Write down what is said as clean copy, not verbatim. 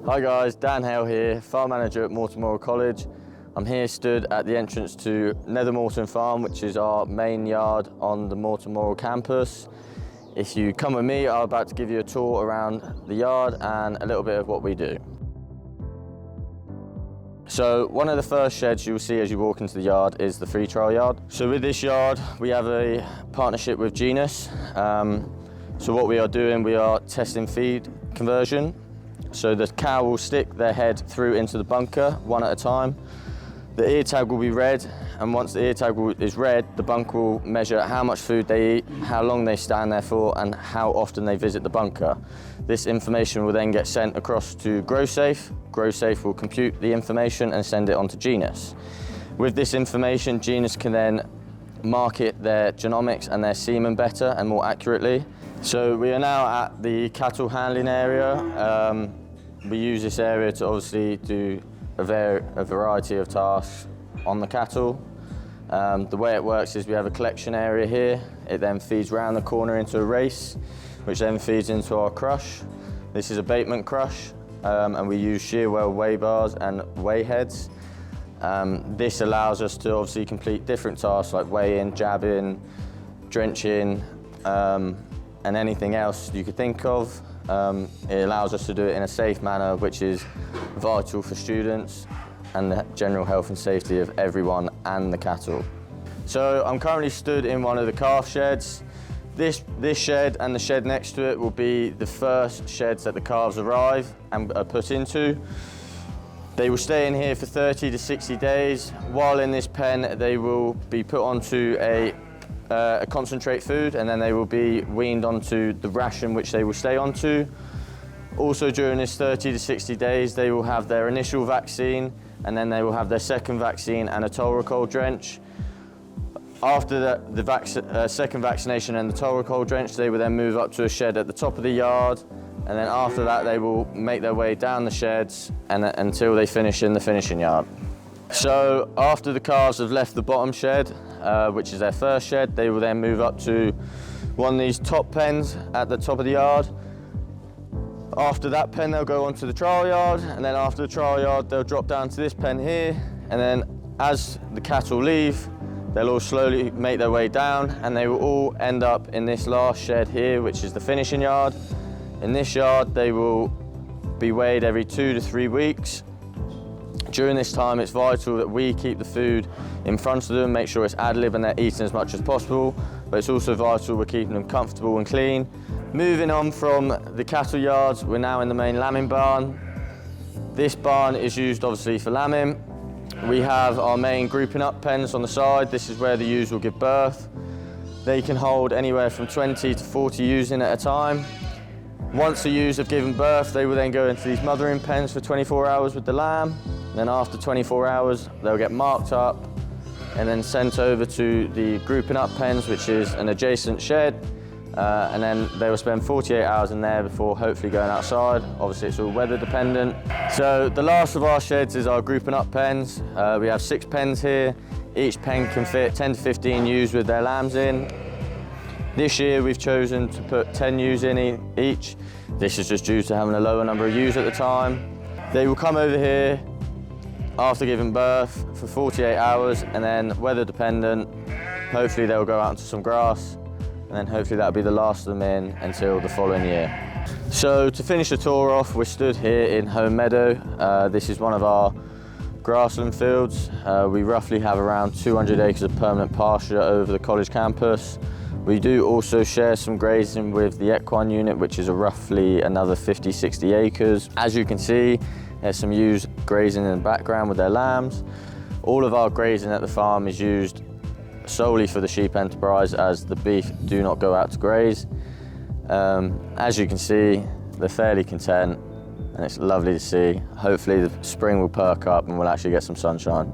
Hi guys, Dan Hale here, Farm Manager at Moreton Morrell College. I'm here stood at the entrance to Nethermorton Farm, which is our main yard on the Moreton Morrell campus. If you come with me, I'm about to give you a tour around the yard and a little bit of what we do. So one of the first sheds you'll see as you walk into the yard is the free trial yard. So with this yard, we have a partnership with Genus. So what we are doing, we are testing feed conversion. So the cow will stick their head through into the bunker one at a time. The ear tag will be read, and once the ear tag is read, the bunker will measure how much food they eat, how long they stand there for, and how often they visit the bunker. This information will then get sent across to GrowSafe. GrowSafe will compute the information and send it on to Genus. With this information, Genus can then market their genomics and their semen better and more accurately. So we are now at the cattle handling area. We use this area to obviously do a variety of tasks on the cattle. The way it works is we have a collection area here. It then feeds round the corner into a race, which then feeds into our crush. This is abatement crush, and we use shear well weigh bars and weigh heads. This allows us to obviously complete different tasks like weighing, jabbing, drenching, and anything else you could think of. It allows us to do it in a safe manner, which is vital for students and the general health and safety of everyone and the cattle. So I'm currently stood in one of the calf sheds. This shed and the shed next to it will be the first sheds that the calves arrive and are put into. They will stay in here for 30 to 60 days. While in this pen, they will be put onto a concentrate food, and then they will be weaned onto the ration which they will stay onto. Also during this 30 to 60 days, they will have their initial vaccine, and then they will have their second vaccine and a tolracol drench. After the second vaccination and the tolracol drench, they will then move up to a shed at the top of the yard, and then after that they will make their way down the sheds until they finish in the finishing yard. So after the calves have left the bottom shed, which is their first shed, they will then move up to one of these top pens at the top of the yard. After that pen, they'll go onto the trial yard, and then after the trial yard, they'll drop down to this pen here, and then as the cattle leave, they'll all slowly make their way down, and they will all end up in this last shed here, which is the finishing yard. In this yard, they will be weighed every 2 to 3 weeks. During this time, it's vital that we keep the food in front of them, make sure it's ad lib and they're eating as much as possible, but it's also vital we're keeping them comfortable and clean. Moving on from the cattle yards, we're now in the main lambing barn. This barn is used obviously for lambing. We have our main grouping up pens on the side. This is where the ewes will give birth. They can hold anywhere from 20 to 40 ewes in at a time. Once the ewes have given birth, they will then go into these mothering pens for 24 hours with the lamb. Then after 24 hours, they'll get marked up and then sent over to the grouping up pens, which is an adjacent shed. And then they will spend 48 hours in there before hopefully going outside. Obviously it's all weather dependent. So the last of our sheds is our grouping up pens. We have 6 pens here. Each pen can fit 10 to 15 ewes with their lambs in. This year we've chosen to put 10 ewes in each. This is just due to having a lower number of ewes at the time. They will come over here after giving birth for 48 hours, and then weather dependent, hopefully they'll go out into some grass, and then hopefully that'll be the last of them in until the following year. So to finish the tour off, we're stood here in Home Meadow. This is one of our grassland fields. We roughly have around 200 acres of permanent pasture over the college campus. We do also share some grazing with the equine unit, which is roughly another 50-60 acres. As you can see, there's some ewes grazing in the background with their lambs. All of our grazing at the farm is used solely for the sheep enterprise, as the beef do not go out to graze. As you can see, they're fairly content, and it's lovely to see. Hopefully the spring will perk up and we'll actually get some sunshine.